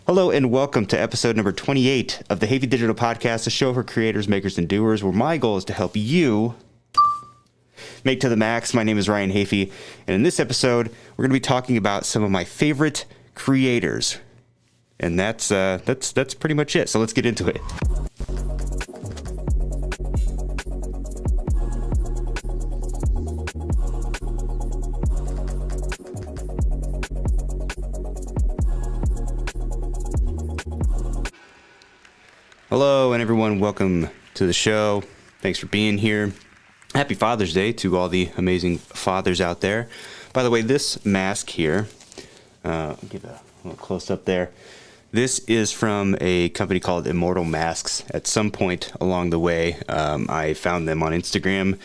Hello and welcome to episode number 28 of the Hafey Digital Podcast, a show for creators, makers, and doers, where my goal is to help you make to the max. My name is Ryan Hafey, and in this episode, we're going to be talking about some of my favorite creators, and that's pretty much it. So let's get into it. Hello, and everyone, welcome to the show. Thanks for being here. Happy Father's Day to all the amazing fathers out there. By the way, this mask here, I'll give a little close up there. This is from a company called Immortal Masks. At some point along the way, I found them on Instagram,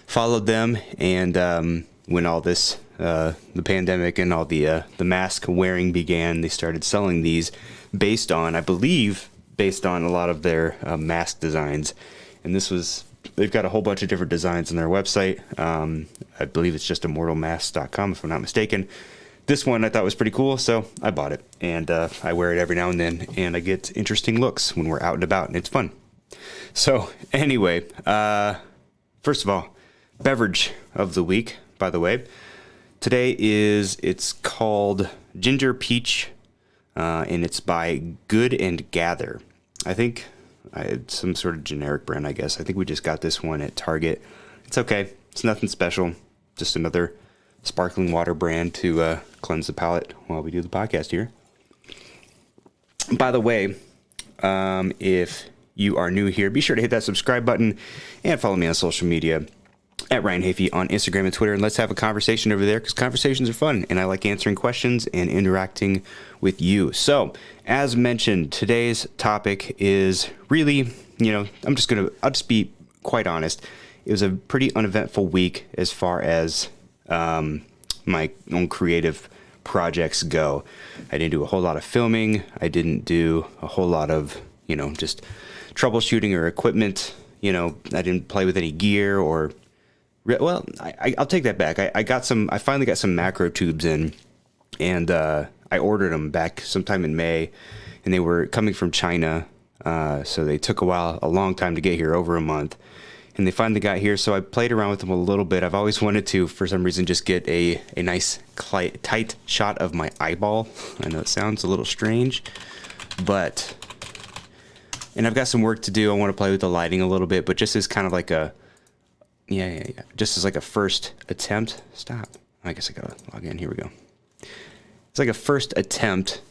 followed them, and when all this, the pandemic and all the mask wearing began, they started selling these based on, I believe, based on a lot of their mask designs. And they've got a whole bunch of different designs on their website. I believe it's just immortalmasks.com if I'm not mistaken. This one I thought was pretty cool, so I bought it. And I wear it every now and then, and I get interesting looks when we're out and about, and it's fun. So anyway, first of all, beverage of the week, by the way. Today it's called Ginger Peach, and it's by Good and Gather. I think I had some sort of generic brand, I guess. I think we just got this one at Target. It's okay. It's nothing special. Just another sparkling water brand to cleanse the palate while we do the podcast here. By the way, if you are new here, be sure to hit that subscribe button and follow me on social media at Ryan Hafey on Instagram and Twitter, and let's have a conversation over there because conversations are fun and I like answering questions and interacting with you. So, as mentioned, today's topic is really, I'll just be quite honest. It was a pretty uneventful week as far as my own creative projects go. I didn't do a whole lot of filming. I didn't do a whole lot of, just troubleshooting or equipment. I didn't play with any gear or well, I'll take that back. I finally got some macro tubes in, and I ordered them back sometime in May, and they were coming from China, so they took a long time to get here, over a month, and they finally got here. So I played around with them a little bit. I've always wanted to, for some reason, just get a nice tight shot of my eyeball. I know it sounds a little strange, and I've got some work to do. I want to play with the lighting a little bit, but just as kind of like a just as like a first attempt. Stop. I guess I gotta log in. Here we go. It's like a first attempt.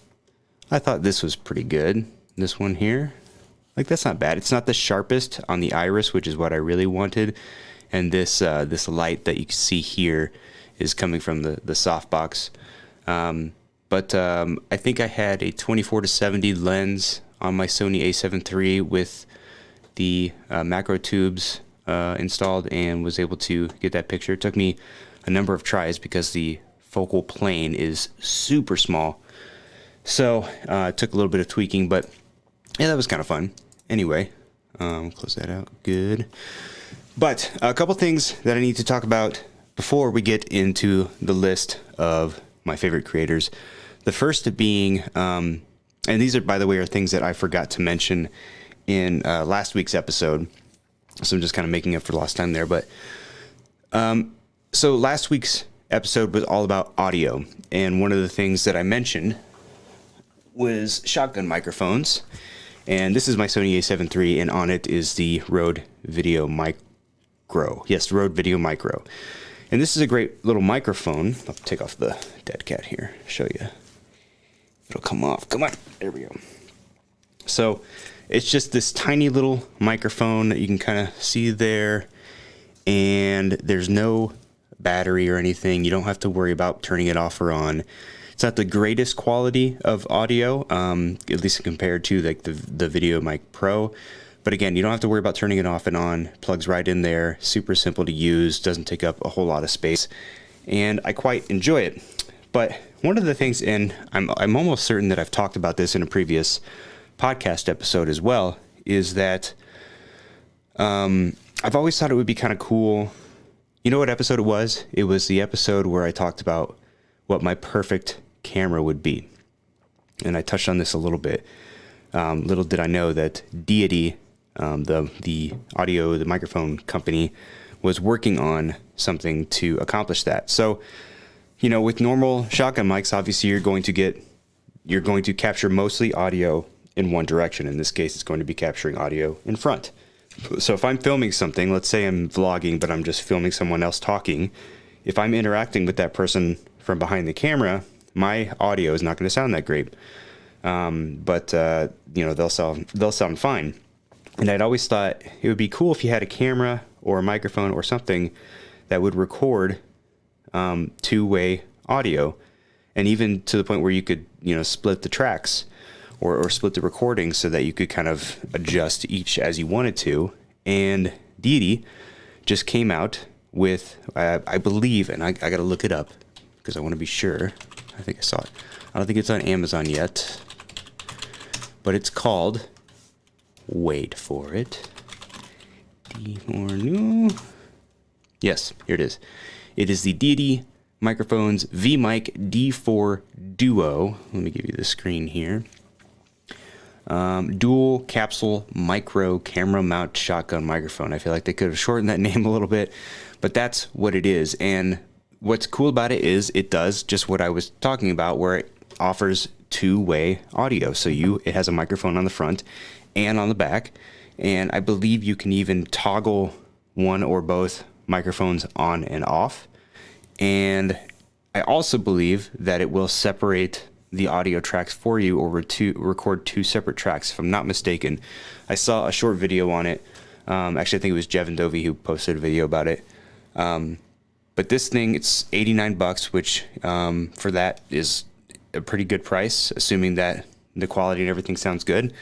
I thought this was pretty good. This one here. Like, that's not bad. It's not the sharpest on the iris, which is what I really wanted. And this light that you can see here is coming from the softbox. But I think I had a 24-70 lens on my Sony A7 III with the macro tubes installed, and was able to get that picture. It took me a number of tries because the focal plane is super small. So it took a little bit of tweaking, but yeah, that was kind of fun. Anyway, close that out. Good. But a couple things that I need to talk about before we get into the list of my favorite creators. The first being, and these are, by the way, are things that I forgot to mention in last week's episode. So I'm just kind of making up for lost time there. But so last week's episode was all about audio. And one of the things that I mentioned was shotgun microphones. And this is my Sony A7 III, and on it is the Rode Video Micro. Yes, Rode Video Micro. And this is a great little microphone. I'll take off the dead cat here, show you. It'll come off. Come on. There we go. So it's just this tiny little microphone that you can kind of see there, and there's no battery or anything. You don't have to worry about turning it off or on. It's not the greatest quality of audio, at least compared to like the Video Mic Pro. But again, you don't have to worry about turning it off and on. Plugs right in there. Super simple to use. Doesn't take up a whole lot of space, and I quite enjoy it. But one of the things, and I'm almost certain that I've talked about this in a previous podcast episode as well, is that I've always thought it would be kind of cool. You know what episode it was? It was the episode where I talked about what my perfect camera would be. and I touched on this a little bit. Little did I know that Deity, the microphone company, was working on something to accomplish that. So, with normal shotgun mics, obviously you're going to capture mostly audio in one direction. In this case, it's going to be capturing audio in front. So if I'm filming something, let's say I'm vlogging, but I'm just filming someone else talking, if I'm interacting with that person from behind the camera, my audio is not going to sound that great. But they'll sound fine. And I'd always thought it would be cool if you had a camera or a microphone or something that would record two-way audio, and even to the point where you could, split the tracks or split the recording so that you could kind of adjust each as you wanted to. And Deity just came out with, I believe, and I got to look it up because I want to be sure. I think I saw it. I don't think it's on Amazon yet, but it's called, wait for it, yes, here it is. It is the Deity Microphones V-Mic D4 Duo. Let me give you the screen here. Dual capsule micro camera mount shotgun microphone. I feel like they could have shortened that name a little bit, but that's what it is. And what's cool about it is it does just what I was talking about, where it offers two-way audio. So it has a microphone on the front and on the back, and I believe you can even toggle one or both microphones on and off. And I also believe that it will separate the audio tracks for you, or record two separate tracks, if I'm not mistaken. I saw a short video on it. Actually, I think it was Jevin Dovey who posted a video about it. But this thing, it's $89, which for that is a pretty good price, assuming that the quality and everything sounds good.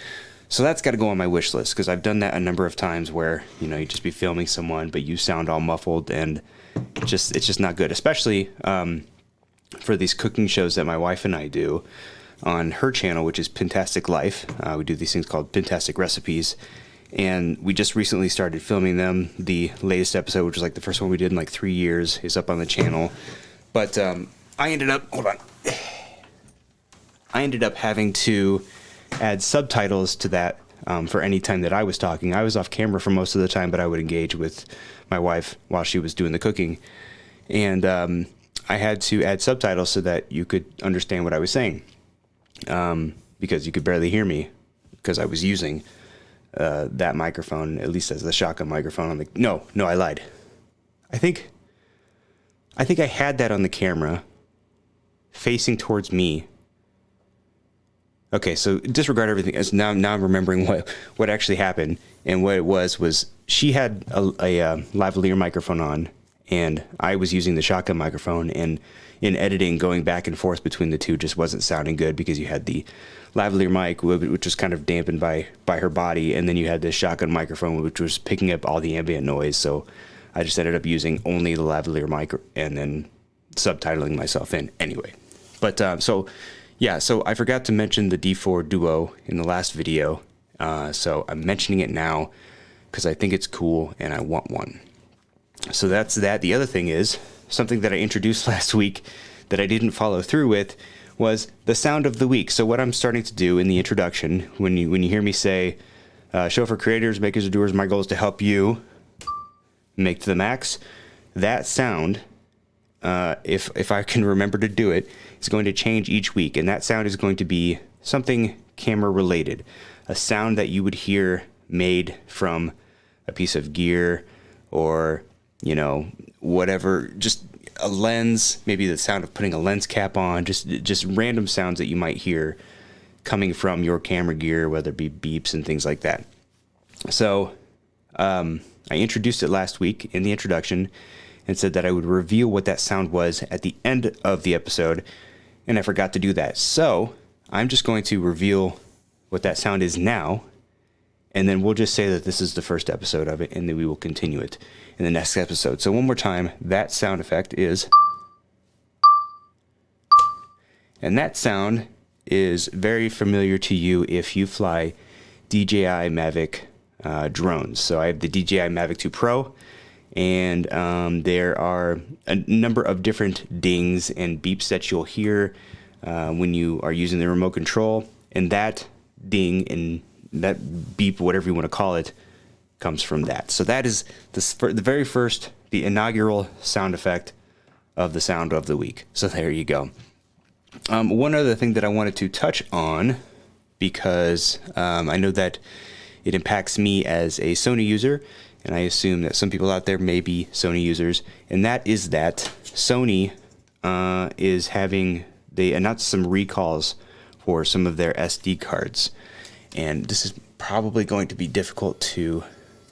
So that's got to go on my wish list, because I've done that a number of times where, you just be filming someone, but you sound all muffled, and it's just not good, especially for these cooking shows that my wife and I do on her channel, which is Pintastic Life. We do these things called Pintastic Recipes, and we just recently started filming them. The latest episode, which was like the first one we did in like 3 years, is up on the channel. But I ended up having to add subtitles to that for any time that I was talking. I was off camera for most of the time, but I would engage with my wife while she was doing the cooking. And I had to add subtitles so that you could understand what I was saying, because you could barely hear me because I was using that microphone, at least as the shotgun microphone. No, I lied. I think I had that on the camera facing towards me. Okay, so disregard everything. As now I'm remembering what actually happened. And what it was she had a lavalier microphone on, and I was using the shotgun microphone, and in editing, going back and forth between the two just wasn't sounding good, because you had the lavalier mic, which was kind of dampened by her body, and then you had this shotgun microphone, which was picking up all the ambient noise. So I just ended up using only the lavalier mic and then subtitling myself in anyway. But so I forgot to mention the D4 Duo in the last video, so I'm mentioning it now because I think it's cool and I want one. So that's that. The other thing is, something that I introduced last week that I didn't follow through with, was the sound of the week. So what I'm starting to do in the introduction, when you hear me say, show for creators, makers, and doers, my goal is to help you make to the max, that sound, if I can remember to do it, is going to change each week. And that sound is going to be something camera related, a sound that you would hear made from a piece of gear, or whatever, just a lens, maybe the sound of putting a lens cap on, just random sounds that you might hear coming from your camera gear, whether it be beeps and things like that. So I introduced it last week in the introduction and said that I would reveal what that sound was at the end of the episode, and I forgot to do that. So I'm just going to reveal what that sound is now, and then we'll just say that this is the first episode of it, and then we will continue it in the next episode. So one more time, that sound effect is, and that sound is very familiar to you if you fly DJI Mavic drones. So I have the DJI Mavic 2 Pro, and there are a number of different dings and beeps that you'll hear when you are using the remote control, and that ding and that beep, whatever you want to call it, comes from that. So that is the very first, the inaugural sound effect of the sound of the week. So there you go. One other thing that I wanted to touch on, because I know that it impacts me as a Sony user, and I assume that some people out there may be Sony users, and that is that Sony is they announced some recalls for some of their SD cards. And this is probably going to be difficult to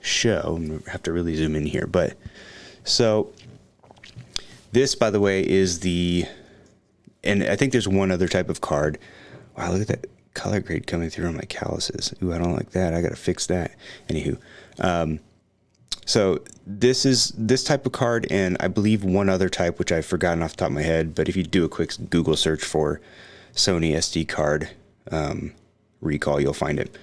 show. I have to really zoom in here. But so this, by the way, is and I think there's one other type of card. Wow, look at that color grade coming through on my calluses. Ooh, I don't like that. I got to fix that. Anywho, so this is this type of card, and I believe one other type, which I've forgotten off the top of my head. But if you do a quick Google search for Sony SD card recall, you'll find it.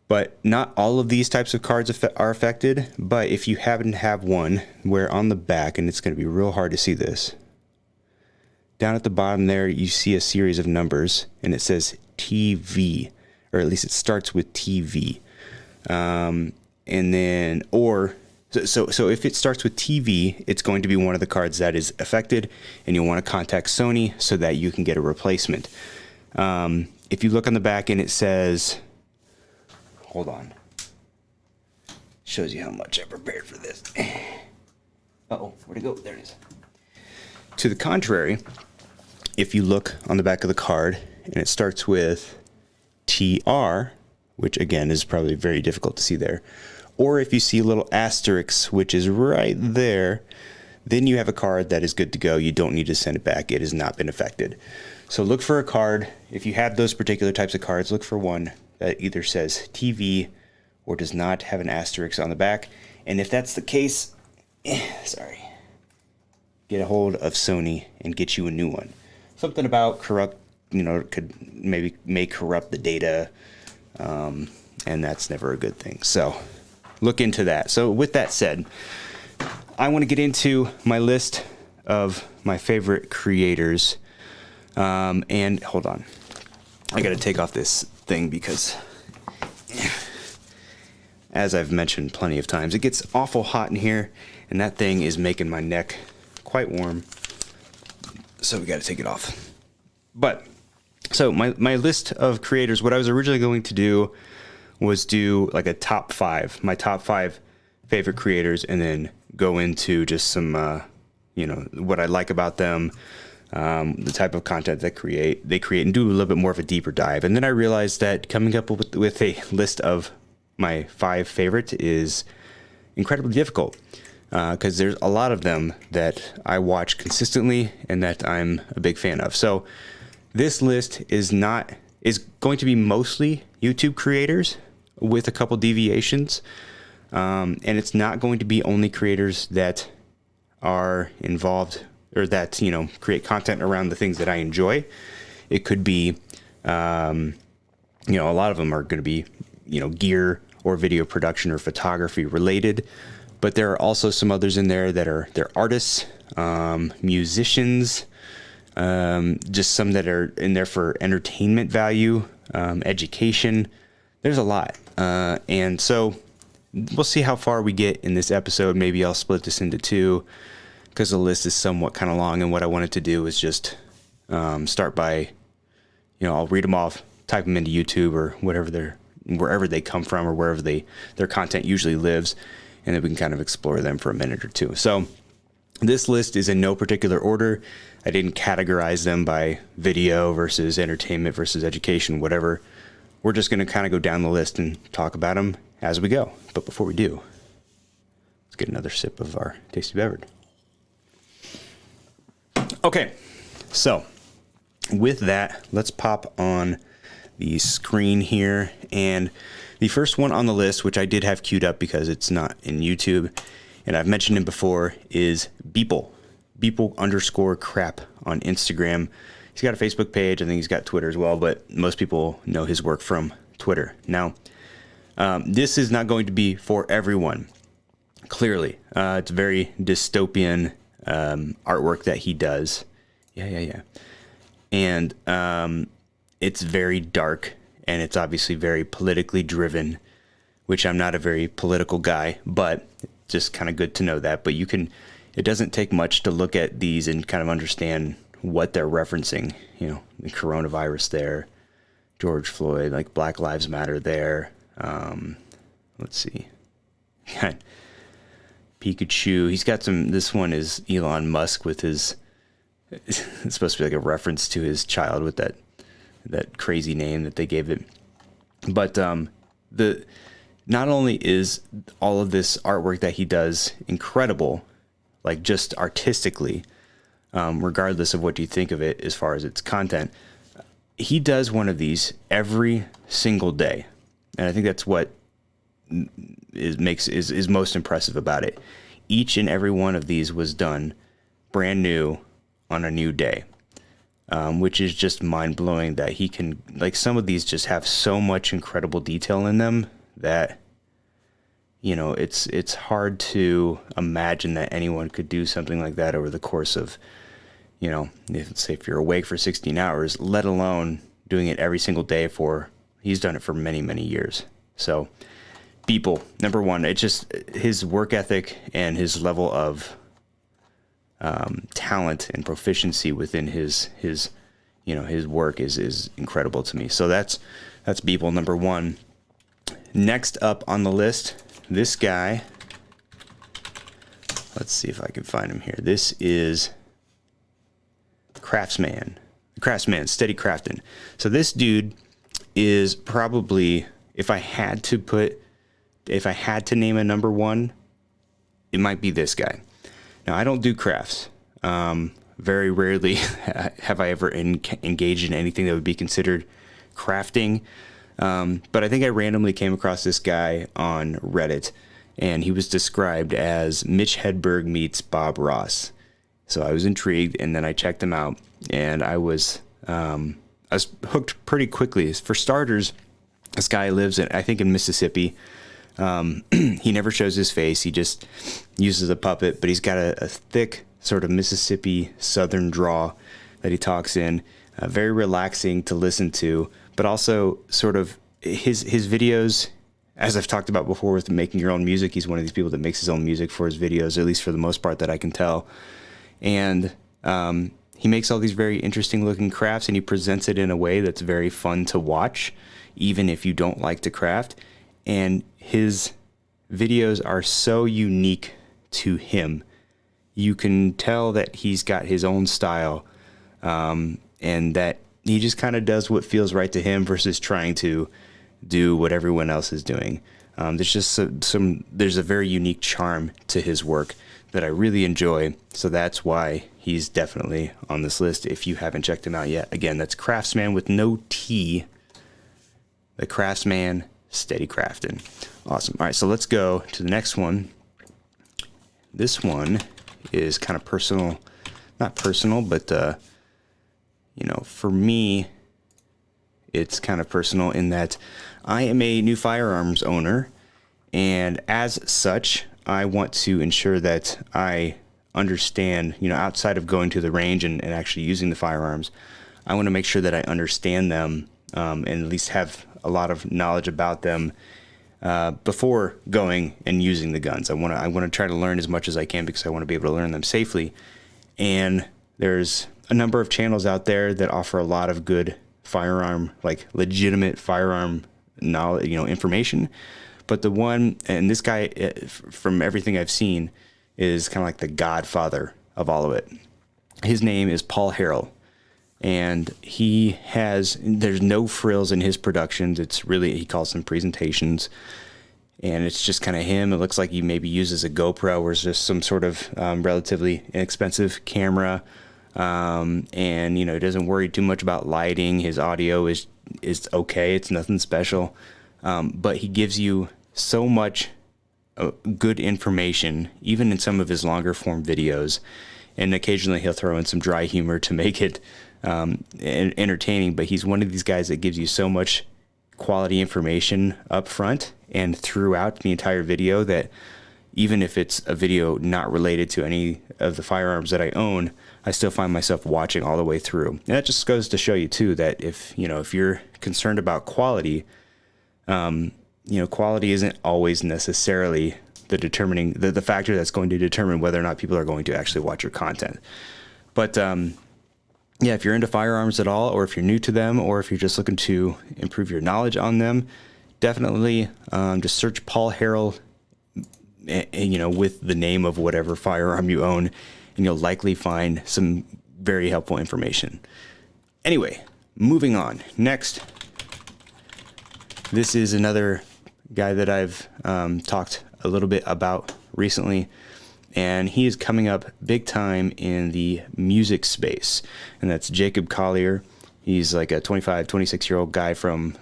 But not all of these types of cards are affected. But if you happen to have one where on the back, and it's going to be real hard to see this, down at the bottom there, you see a series of numbers, and it says TV, or at least it starts with TV. And then, so if it starts with TV, it's going to be one of the cards that is affected, and you'll want to contact Sony so that you can get a replacement. If you look on the back and it says, hold on, shows you how much I prepared for this. Uh-oh, where'd it go? There it is. To the contrary, if you look on the back of the card and it starts with TR, which again is probably very difficult to see there, or if you see a little asterisk, which is right there, then you have a card that is good to go. You don't need to send it back. It has not been affected. So look for a card. If you have those particular types of cards, look for one that either says TV or does not have an asterisk on the back. And if that's the case, get a hold of Sony and get you a new one. Something about corrupt, may corrupt the data, and that's never a good thing. So look into that. So with that said, I want to get into my list of my favorite creators. And hold on, I got to take off this thing because, as I've mentioned plenty of times, it gets awful hot in here, and that thing is making my neck quite warm. So we got to take it off. But so my list of creators, what I was originally going to do was do like a top 5, my top 5 favorite creators, and then go into just some, what I like about them, the type of content they create, and do a little bit more of a deeper dive. And then I realized that coming up with a list of my 5 favorites is incredibly difficult, because there's a lot of them that I watch consistently and that I'm a big fan of. So this list is going to be mostly YouTube creators with a couple deviations. And it's not going to be only creators that are involved or that, create content around the things that I enjoy. It could be, a lot of them are going to be, gear or video production or photography related. But there are also some others in there that they're artists, musicians, just some that are in there for entertainment value, education. There's a lot. And so we'll see how far we get in this episode. Maybe I'll split this into 2 because the list is somewhat kind of long. And what I wanted to do is just start by, I'll read them off, type them into YouTube or wherever they come from or wherever their content usually lives. And then we can kind of explore them for a minute or 2. So this list is in no particular order. I didn't categorize them by video versus entertainment versus education, whatever. We're just going to kind of go down the list and talk about them as we go. But before we do, let's get another sip of our tasty beverage. Okay, so with that, let's pop on the screen here. And the first one on the list, which I did have queued up because it's not in YouTube, and I've mentioned him before, is Beeple. Beeple_crap on Instagram. He's got a Facebook page. I think he's got Twitter as well, but most people know his work from Twitter. Now, this is not going to be for everyone. Clearly, it's very dystopian artwork that he does. Yeah. and it's very dark, and it's obviously very politically driven, which I'm not a very political guy, but just kind of good to know that. But it doesn't take much to look at these and kind of understand what they're referencing. You know, the coronavirus there, George Floyd, like Black Lives Matter there. Let's see. Pikachu. He's got some, this one is Elon Musk with his, it's supposed to be like a reference to his child with that crazy name that they gave it. But not only is all of this artwork that he does incredible, like just artistically, regardless of what you think of it as far as its content, he does one of these every single day. And I think that's what is most impressive about it. Each and every one of these was done brand new on a new day, which is just mind blowing that he can, like, some of these just have so much incredible detail in them that, you know, it's hard to imagine that anyone could do something like that over the course of, you know, let's say if you're awake for 16 hours, let alone doing it every single day he's done it for many, many years. So Beeple, number one, it's just his work ethic and his level of talent and proficiency within his you know, his work is incredible to me. So that's Beeple, number one. Next up on the list, this guy, let's see if I can find him here. This is Craftsman, Steady Crafting. So this dude is probably, if I had to name a number one, it might be this guy. Now, I don't do crafts. Very rarely have I ever engaged in anything that would be considered crafting. But I think I randomly came across this guy on Reddit, and he was described as Mitch Hedberg meets Bob Ross. So I was intrigued, and then I checked him out, and I was hooked pretty quickly. For starters, this guy lives in Mississippi. He never shows his face. He just uses a puppet, but he's got a thick sort of Mississippi Southern drawl that he talks in. Very relaxing to listen to, but also sort of his videos, as I've talked about before with making your own music, he's one of these people that makes his own music for his videos, at least for the most part that I can tell. And he makes all these very interesting looking crafts, and he presents it in a way that's very fun to watch, even if you don't like to craft. And his videos are so unique to him. You can tell that he's got his own style, and that he just kind of does what feels right to him versus trying to do what everyone else is doing. There's just there's a very unique charm to his work that I really enjoy. So that's why he's definitely on this list if you haven't checked him out yet. Again, that's Craftsman with no T. The Craftsman, Steady Crafting. Awesome. All right, so let's go to the next one. This one is kind of personal, not personal, but you know, for me, it's kind of personal in that I am a new firearms owner, and as such, I want to ensure that I understand, you know, outside of going to the range and actually using the firearms, I want to make sure that I understand them and at least have a lot of knowledge about them before going and using the guns. I want to try to learn as much as I can because I want to be able to learn them safely. And there's a number of channels out there that offer a lot of good firearm, like legitimate firearm knowledge, you know, information. But the one, and this guy, from everything I've seen, is kind of like the godfather of all of it. His name is Paul Harrell, and there's no frills in his productions. It's really, he calls them presentations, and it's just kind of him. It looks like he maybe uses a GoPro or just some sort of relatively inexpensive camera. And, you know, he doesn't worry too much about lighting. His audio is okay. It's nothing special. But he gives you so much good information, even in some of his longer form videos. And occasionally he'll throw in some dry humor to make it entertaining. But he's one of these guys that gives you so much quality information up front and throughout the entire video that even if it's a video not related to any of the firearms that I own, I still find myself watching all the way through. And that just goes to show you too that if you're concerned about quality, quality isn't always necessarily the factor that's going to determine whether or not people are going to actually watch your content. But if you're into firearms at all, or if you're new to them, or if you're just looking to improve your knowledge on them, definitely just search Paul Harrell, with the name of whatever firearm you own, and you'll likely find some very helpful information. Anyway, moving on. Next, this is another guy that I've talked a little bit about recently, and he is coming up big time in the music space, and that's Jacob Collier. He's like a 25, 26-year-old guy from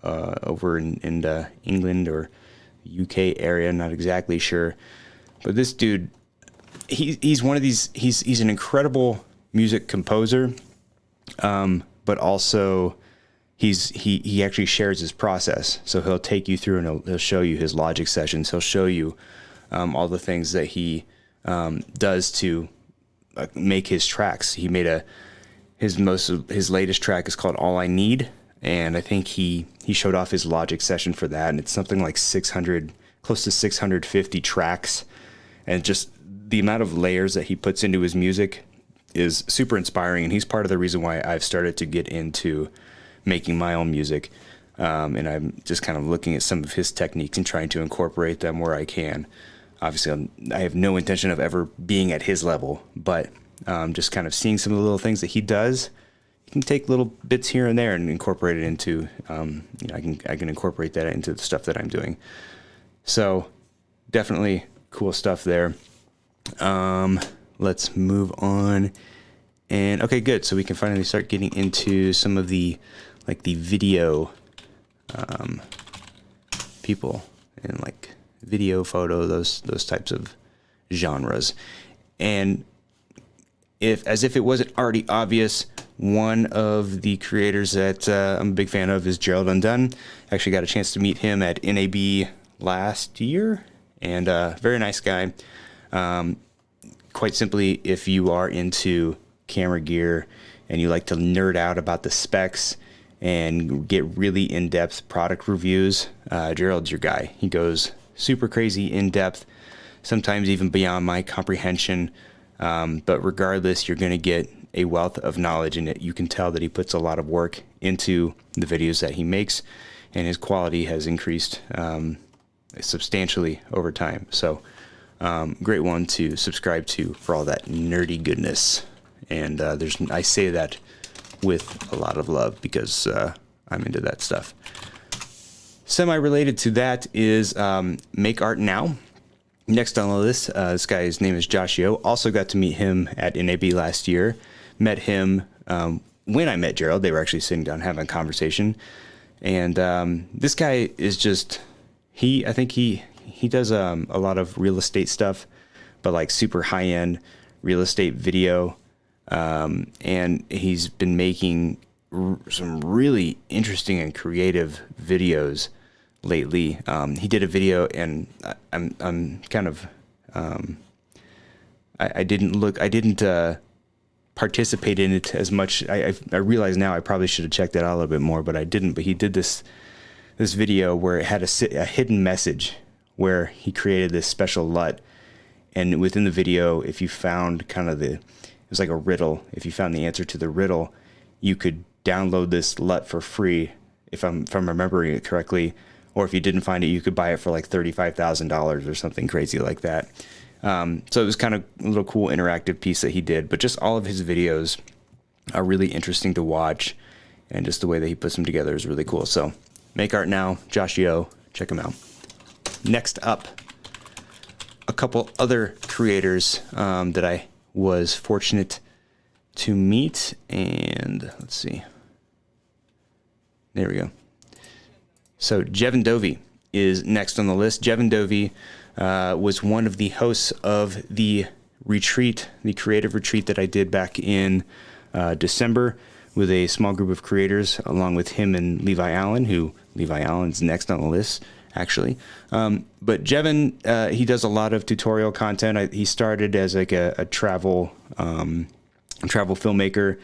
over in England or UK area, not exactly sure. But this dude, he's one of these, he's an incredible music composer, but also he actually shares his process. So he'll take you through and he'll show you his Logic sessions. He'll show you all the things that he does to make his tracks. He made his latest track is called All I Need, and I think he showed off his Logic session for that, and it's something like 600, close to 650 tracks, and just the amount of layers that he puts into his music is super inspiring, and he's part of the reason why I've started to get into making my own music, and I'm just kind of looking at some of his techniques and trying to incorporate them where I can. Obviously, I have no intention of ever being at his level, but just kind of seeing some of the little things that he does. You can take little bits here and there and incorporate it into, I can incorporate that into the stuff that I'm doing. So definitely cool stuff there. Let's move on. And okay, good. So we can finally start getting into some of the video people and like video, photo, those types of genres. And as if it wasn't already obvious, one of the creators that I'm a big fan of is Gerald Undone. Actually got a chance to meet him at NAB last year, and very nice guy. Quite simply, if you are into camera gear and you like to nerd out about the specs and get really in-depth product reviews, Gerald's your guy. He goes super crazy in-depth, sometimes even beyond my comprehension. But regardless, you're going to get a wealth of knowledge in it. You can tell that he puts a lot of work into the videos that he makes, and his quality has increased substantially over time. So great one to subscribe to for all that nerdy goodness. And I say that with a lot of love because I'm into that stuff. Semi-related to that is Make Art Now. Next on the list, this guy's name is Josh Yo. Also got to meet him at NAB last year. Met him when I met Gerald. They were actually sitting down having a conversation. And this guy is just, I think he does a lot of real estate stuff, but like super high-end real estate video. And he's been making some really interesting and creative videos lately. He did a video, and I'm kind of I didn't participate in it as much. I realize now I probably should have checked that out a little bit more, but I didn't. But he did this video where it had a hidden message where he created this special LUT, and within the video, if you found it was like a riddle. If you found the answer to the riddle, you could download this LUT for free, if I'm remembering it correctly. Or if you didn't find it, you could buy it for like $35,000 or something crazy like that. So it was kind of a little cool interactive piece that he did. But just all of his videos are really interesting to watch, and just the way that he puts them together is really cool. So Make Art Now, Josh Yo, check him out. Next up, a couple other creators that I was fortunate to meet, and let's see. There we go. So Jevin Dovey is next on the list. Jevin Dovey was one of the hosts of the retreat, the creative retreat that I did back in December with a small group of creators, along with him and Levi Allen, who Levi Allen's next on the list. actually. But Jevin, he does a lot of tutorial content. He started as like a travel filmmaker,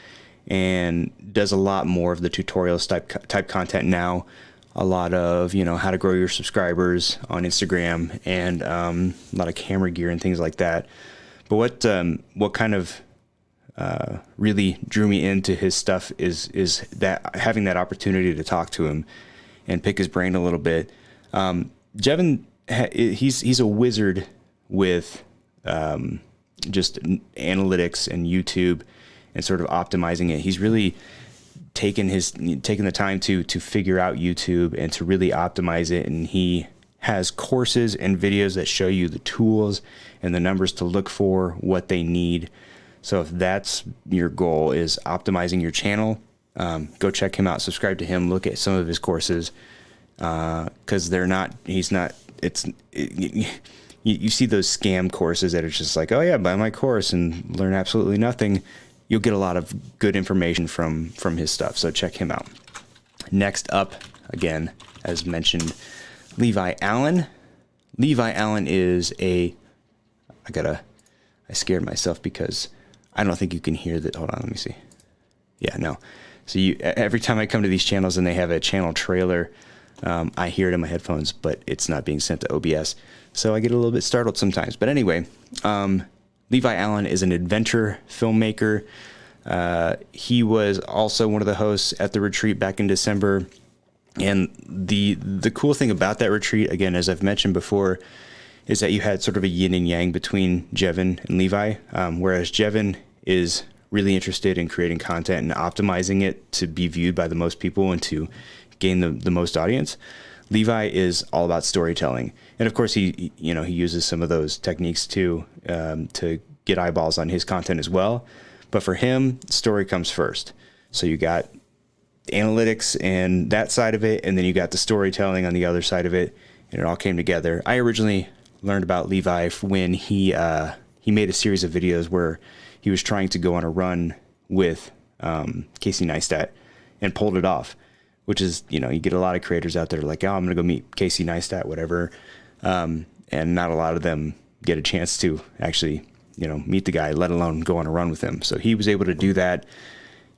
and does a lot more of the tutorials type content now. A lot of, how to grow your subscribers on Instagram, and a lot of camera gear and things like that. But what kind of really drew me into his stuff is that having that opportunity to talk to him and pick his brain a little bit. Jevin, he's a wizard with just analytics and YouTube and sort of optimizing it. He's really taken the time to figure out YouTube and to really optimize it. And he has courses and videos that show you the tools and the numbers to look for, what they need. So if that's your goal, is optimizing your channel, go check him out, subscribe to him, look at some of his courses, because you see those scam courses that are just like, oh yeah, buy my course and learn absolutely nothing. You'll get a lot of good information from his stuff. So check him out. Next up, again, as mentioned, Levi Allen. Levi Allen is I scared myself because I don't think you can hear that. Hold on, let me see. Yeah, no. So every time I come to these channels and they have a channel trailer, I hear it in my headphones, but it's not being sent to OBS. So I get a little bit startled sometimes. But anyway, Levi Allen is an adventure filmmaker. He was also one of the hosts at the retreat back in December. And the cool thing about that retreat, again, as I've mentioned before, is that you had sort of a yin and yang between Jevin and Levi, whereas Jevin is really interested in creating content and optimizing it to be viewed by the most people and to gain the most audience. Levi is all about storytelling. And of course, he uses some of those techniques too, to get eyeballs on his content as well. But for him, story comes first. So you got analytics and that side of it, and then you got the storytelling on the other side of it, and it all came together. I originally learned about Levi when he made a series of videos where he was trying to go on a run with Casey Neistat and pulled it off, which is, you get a lot of creators out there like, oh, I'm going to go meet Casey Neistat, whatever. And not a lot of them get a chance to actually, meet the guy, let alone go on a run with him. So he was able to do that.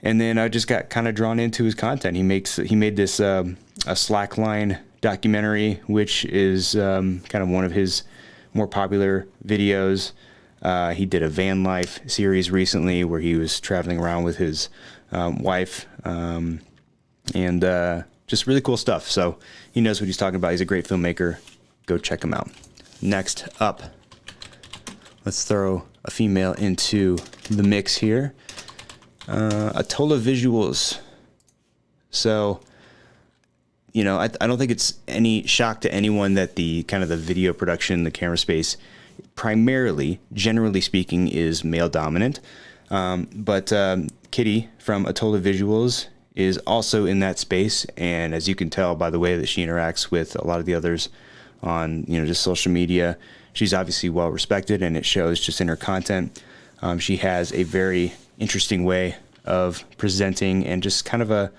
And then I just got kind of drawn into his content. He made this a slackline documentary, which is kind of one of his more popular videos. He did a van life series recently where he was traveling around with his wife, and just really cool stuff. So he knows what he's talking about. He's a great filmmaker. Go check him out. Next up, let's throw a female into the mix here. Atola Visuals. So, I don't think it's any shock to anyone that the kind of the video production, the camera space, primarily, generally speaking, is male dominant. But Kitty from Atola Visuals is also in that space. And as you can tell by the way that she interacts with a lot of the others on, just social media, she's obviously well respected, and it shows just in her content. She has a very interesting way of presenting, and just kind of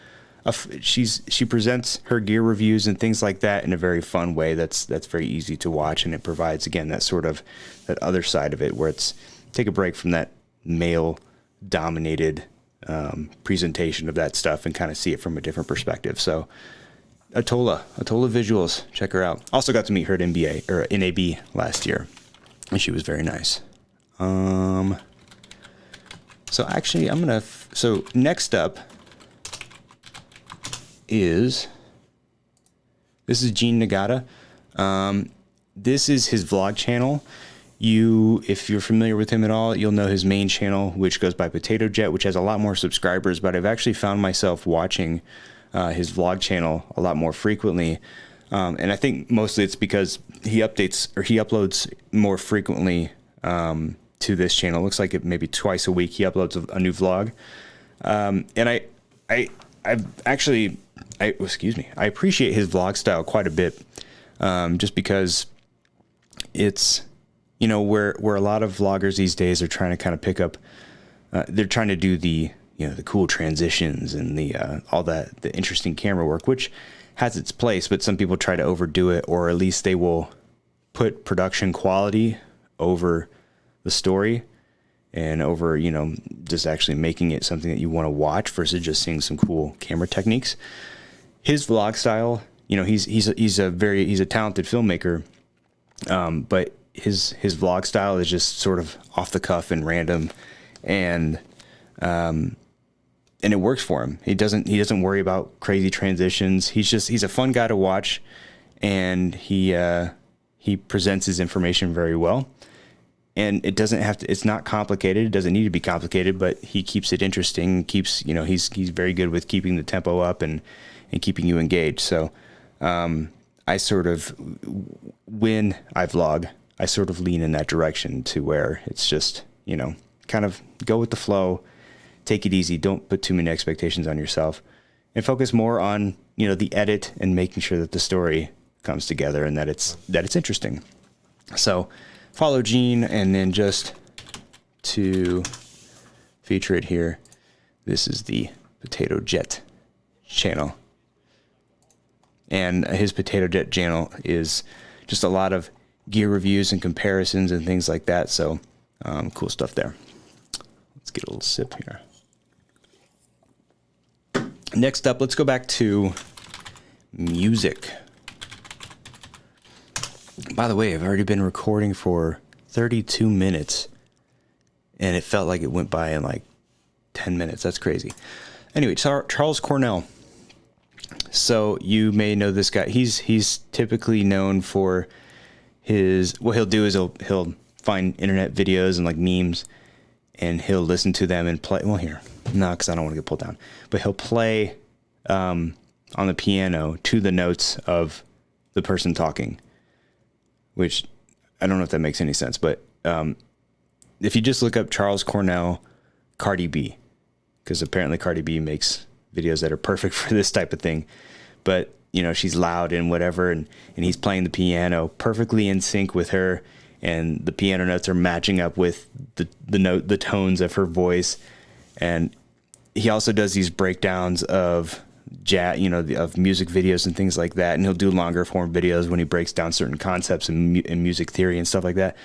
she presents her gear reviews and things like that in a very fun way that's very easy to watch, and it provides, again, that other side of it where it's take a break from that male dominated presentation of that stuff and kind of see it from a different perspective. So Atola Visuals, check her out. Also got to meet her at NAB last year, and she was very nice. So actually, so next up this is Gene Nagata. This is his vlog channel. If you're familiar with him at all, you'll know his main channel, which goes by Potato Jet, which has a lot more subscribers, but I've actually found myself watching his vlog channel a lot more frequently. And I think mostly it's because he uploads more frequently to this channel. It looks like maybe twice a week he uploads a new vlog. And I appreciate his vlog style quite a bit, just because it's, where a lot of vloggers these days are trying to kind of pick up, they're trying to do the cool transitions and the interesting camera work, which has its place, but some people try to overdo it, or at least they will put production quality over the story and over, you know, just actually making it something that you want to watch versus just seeing some cool camera techniques. His vlog style, you know, he's a talented filmmaker, but his vlog style is just sort of off the cuff and random, and it works for him. He doesn't worry about crazy transitions. He's a fun guy to watch, and he presents his information very well. And it doesn't have to, it's not complicated. It doesn't need to be complicated, but he keeps it interesting, he's very good with keeping the tempo up and keeping you engaged. So, I sort of, when I vlog, I sort of lean in that direction to where it's just, you know, kind of go with the flow, take it easy. Don't put too many expectations on yourself, and focus more on, you know, the edit and making sure that the story comes together and that it's interesting. So follow Gene, and then just to feature it here, this is the Potato Jet channel. And his Potato Jet channel is just a lot of gear reviews and comparisons and things like that. So cool stuff there. Let's get a little sip here. Next up, let's go back to music. By the way, I've already been recording for 32 minutes, and it felt like it went by in like 10 minutes. That's crazy. Anyway, Charles Cornell. So you may know this guy. He's typically known for what he'll do is he'll find internet videos and like memes, and he'll listen to them and play. Well, here, no, because I don't want to get pulled down. But he'll play on the piano to the notes of the person talking, which I don't know if that makes any sense. But if you just look up Charles Cornell, Cardi B, because apparently Cardi B makes videos that are perfect for this type of thing. But, you know, she's loud and whatever, and he's playing the piano perfectly in sync with her, and the piano notes are matching up with the tones of her voice. And he also does these breakdowns of jazz, you know, of music videos and things like that. And he'll do longer form videos when he breaks down certain concepts in music theory and stuff like that.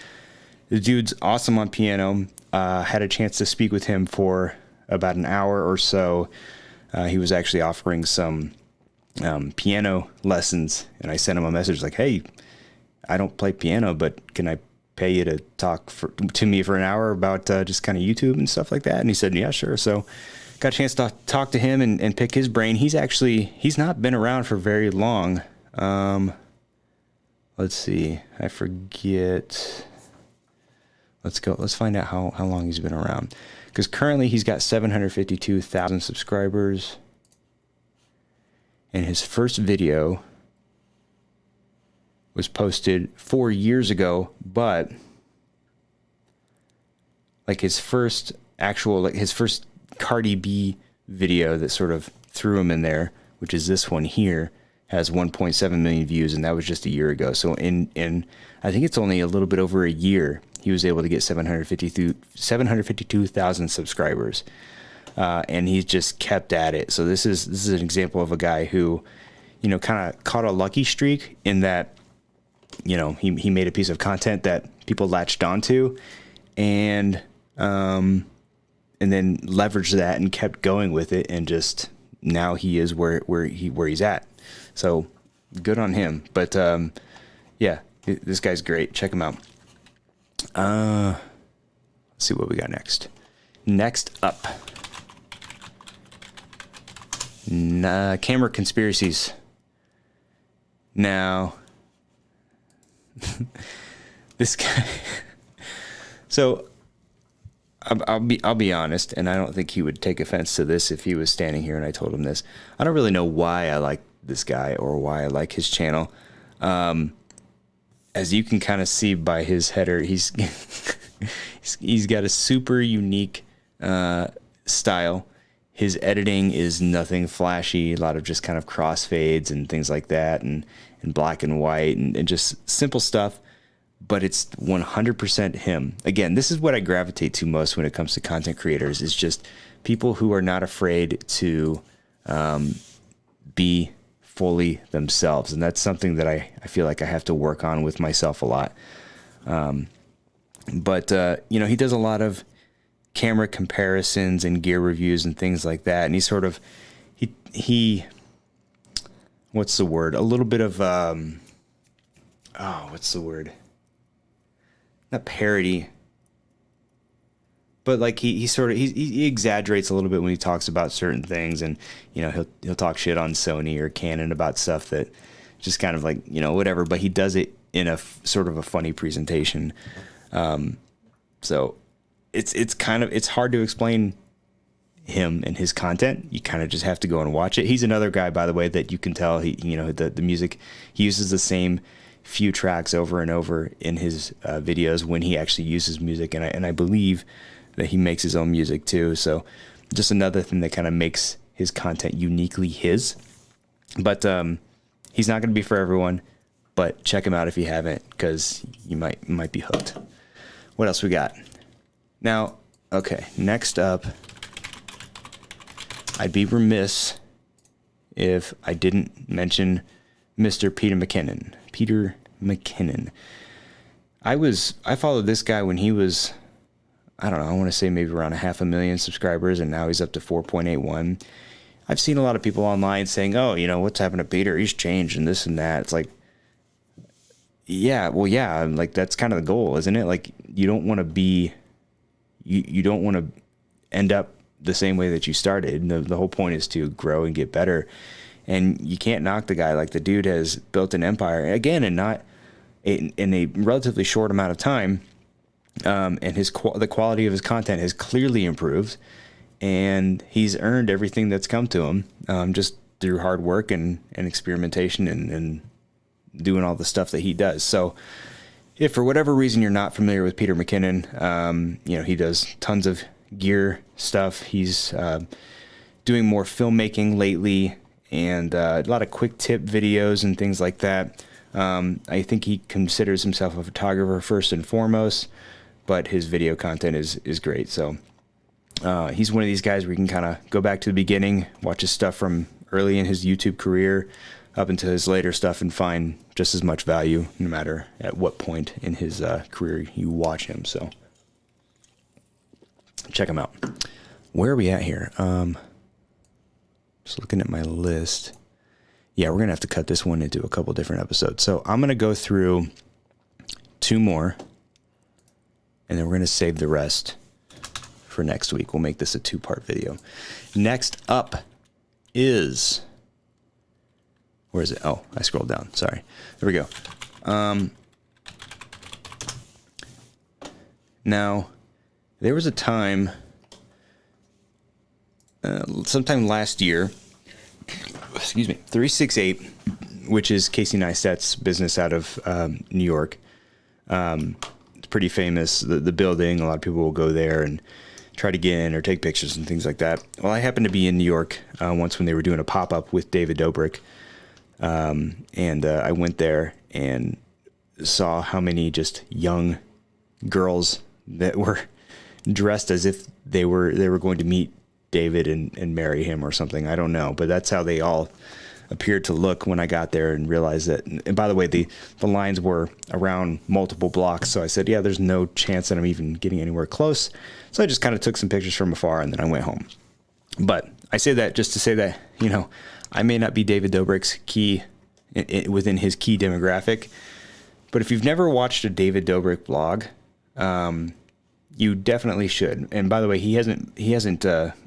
The dude's awesome on piano. Had a chance to speak with him for about an hour or so. He was actually offering some piano lessons, and I sent him a message like, "Hey, I don't play piano, but can I pay you to talk to me for an hour about just kind of YouTube and stuff like that?" And he said, "Yeah, sure." So got a chance to talk to him and pick his brain. He's not been around for very long. Let's see. I forget. Let's find out how long he's been around. Because currently he's got 752,000 subscribers. And his first video was posted 4 years ago, but like his first Cardi B video that sort of threw him in there, which is this one here, has 1.7 million views, and that was just a year ago. So in I think it's only a little bit over a year, he was able to get 752,000 subscribers, and he's just kept at it. So this is an example of a guy who, you know, kind of caught a lucky streak in that, you know, he made a piece of content that people latched onto, and then leveraged that and kept going with it, and just now he is where he's at. So good on him. But yeah, this guy's great. Check him out. Let's see what we got next. Next up, camera conspiracies. Now, this guy. So I'll be honest, and I don't think he would take offense to this if he was standing here and I told him this. I don't really know why I like this guy or why I like his channel. As you can kind of see by his header, he's got a super unique style. His editing is nothing flashy, a lot of just kind of crossfades and things like that, and black and white, and just simple stuff, but it's 100% him. Again, this is what I gravitate to most when it comes to content creators, is just people who are not afraid to be fully themselves. And that's something that I feel like I have to work on with myself a lot. But he does a lot of camera comparisons and gear reviews and things like that. And he what's the word? A little bit of, what's the word? Not parody, but like he exaggerates a little bit when he talks about certain things, and he'll talk shit on Sony or Canon about stuff that just kind of like whatever, but he does it in a sort of a funny presentation. So it's hard to explain him and his content. You kind of just have to go and watch it. He's another guy, by the way, that you can tell the music, he uses the same few tracks over and over in his videos when he actually uses music, and I believe that he makes his own music too. So just another thing that kind of makes his content uniquely his. But he's not going to be for everyone, but check him out if you haven't, because you might be hooked. What else we got? Now, okay, next up, I'd be remiss if I didn't mention Mr. Peter McKinnon. Peter McKinnon. I followed this guy when he was, I don't know, I want to say maybe around 500,000 subscribers, and now he's up to 4.81. I've seen a lot of people online saying, oh, what's happened to Peter? He's changed and this and that. It's like, yeah, well, yeah, like that's kind of the goal, isn't it? Like you don't want to be, you don't want to end up the same way that you started. The whole point is to grow and get better. And you can't knock the guy. Like the dude has built an empire again, and not in a relatively short amount of time. And the quality of his content has clearly improved, and he's earned everything that's come to him, just through hard work and experimentation and doing all the stuff that he does. So if for whatever reason you're not familiar with Peter McKinnon, he does tons of gear stuff. He's doing more filmmaking lately, and a lot of quick tip videos and things like that. I think he considers himself a photographer first and foremost, but his video content is great. So he's one of these guys where you can kind of go back to the beginning, watch his stuff from early in his YouTube career up into his later stuff, and find just as much value no matter at what point in his career you watch him. So check him out. Where are we at here? Just looking at my list. Yeah, we're going to have to cut this one into a couple different episodes. So I'm going to go through 2 more, and then we're going to save the rest for next week. We'll make this a 2-part video. Next up is... Where is it? Oh, I scrolled down. Sorry. There we go. Now, there was a time... sometime last year, 368, which is Casey Neistat's business out of New York. It's pretty famous, the building. A lot of people will go there and try to get in or take pictures and things like that. Well, I happened to be in New York once when they were doing a pop-up with David Dobrik. And I went there and saw how many just young girls that were dressed as if they were going to meet David and marry him or something. I don't know, but that's how they all appeared to look when I got there, and realized that. And by the way, the lines were around multiple blocks. So I said, yeah, there's no chance that I'm even getting anywhere close. So I just kind of took some pictures from afar, and then I went home. But I say that just to say that, I may not be David Dobrik's key within his key demographic, but if you've never watched a David Dobrik vlog, you definitely should. And by the way, he hasn't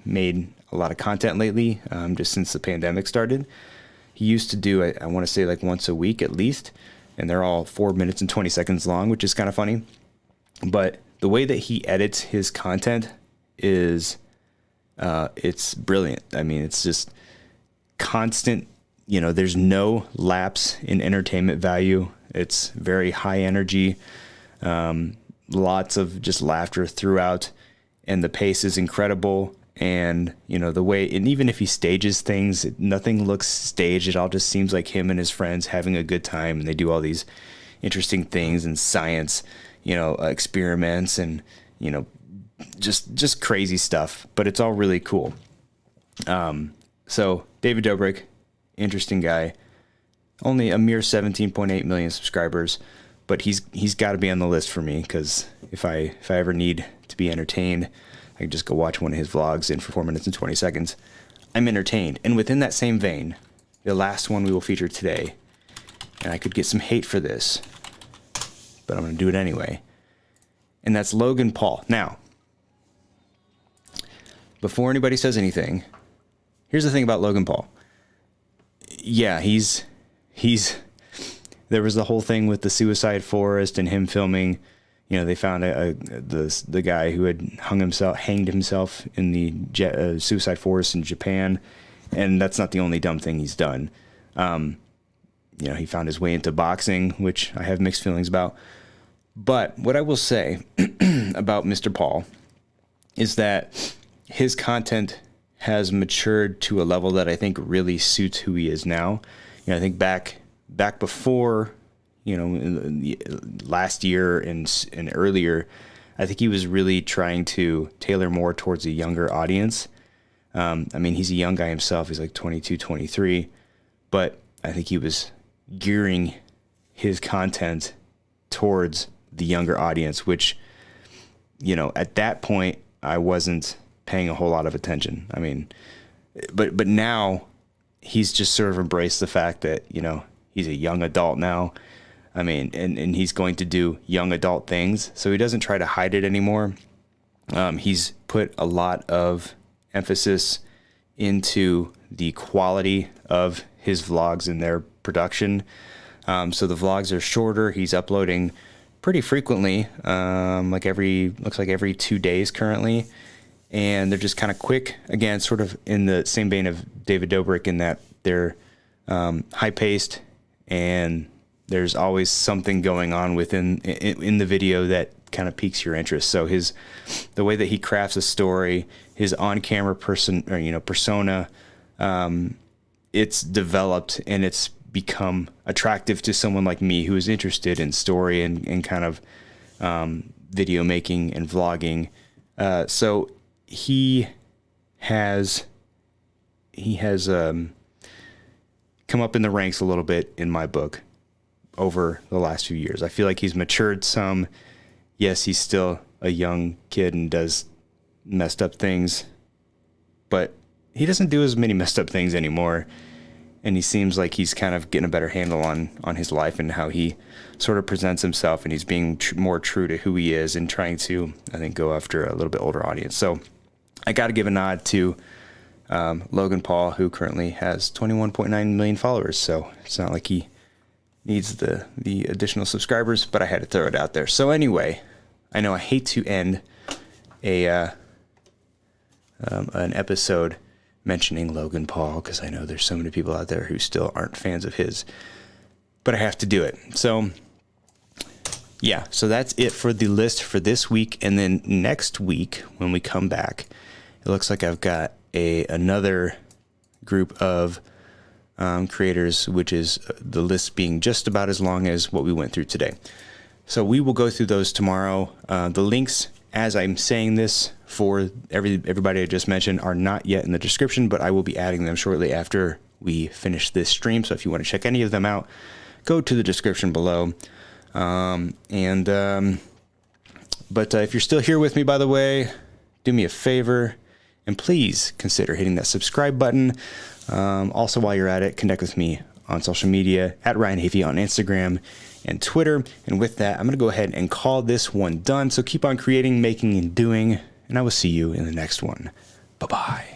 made a lot of content lately, just since the pandemic started. He used to do it, I want to say like once a week at least, and they're all 4 minutes and 20 seconds long, which is kind of funny. But the way that he edits his content is, it's brilliant. I mean, it's just constant, there's no lapse in entertainment value. It's very high energy, lots of just laughter throughout, and the pace is incredible. And, the way, and even if he stages things, nothing looks staged. It all just seems like him and his friends having a good time, and they do all these interesting things and science, experiments and, just crazy stuff, but it's all really cool. So David Dobrik, interesting guy. Only a mere 17.8 million subscribers, but he's got to be on the list for me, because if I ever need to be entertained, I can just go watch one of his vlogs in for 4 minutes and 20 seconds. I'm entertained. And within that same vein, the last one we will feature today, and I could get some hate for this, but I'm going to do it anyway, and that's Logan Paul. Now, before anybody says anything, here's the thing about Logan Paul. Yeah, he's there was the whole thing with the suicide forest and him filming. You know, they found the guy who had hanged himself in the suicide forest in Japan, and that's not the only dumb thing he's done. You know, he found his way into boxing, which I have mixed feelings about. But what I will say about Mr. Paul is that his content has matured to a level that I think really suits who he is now. You know, I think back before, you know, last year and earlier, I think he was really trying to tailor more towards a younger audience. I mean, he's a young guy himself. He's like 22, 23, but I think he was gearing his content towards the younger audience, which, you know, at that point I wasn't paying a whole lot of attention. I mean, but now he's just sort of embraced the fact that, you know, he's a young adult now. I mean, and he's going to do young adult things, so he doesn't try to hide it anymore. He's put a lot of emphasis into the quality of his vlogs and their production. So the vlogs are shorter. He's uploading pretty frequently, looks like every 2 days currently. And they're just kind of quick, again, sort of in the same vein of David Dobrik, in that they're high paced, and there's always something going on in the video that kind of piques your interest. So the way that he crafts a story, his on-camera persona, it's developed, and it's become attractive to someone like me who is interested in story and kind of video making and vlogging. So he has come up in the ranks a little bit in my book over the last few years. I feel like he's matured some. Yes, he's still a young kid and does messed up things, but he doesn't do as many messed up things anymore. And he seems like he's kind of getting a better handle on his life and how he sort of presents himself, and he's being more true to who he is and trying to, I think, go after a little bit older audience. So I got to give a nod to Logan Paul, who currently has 21.9 million followers. So it's not like he needs the additional subscribers, but I had to throw it out there. So anyway, I know I hate to end an episode mentioning Logan Paul, because I know there's so many people out there who still aren't fans of his, but I have to do it. So yeah, so that's it for the list for this week. And then next week, when we come back, it looks like I've got another group of creators, which is the list being just about as long as what we went through today. So we will go through those tomorrow. The links, as I'm saying this, for everybody I just mentioned, are not yet in the description, but I will be adding them shortly after we finish this stream. So if you want to check any of them out, go to the description below. But if you're still here with me, by the way, do me a favor and please consider hitting that subscribe button. Also, while you're at it, connect with me on social media at Ryan Hafey on Instagram and Twitter. And with that, I'm going to go ahead and call this one done. So keep on creating, making, and doing, and I will see you in the next one. Bye-bye.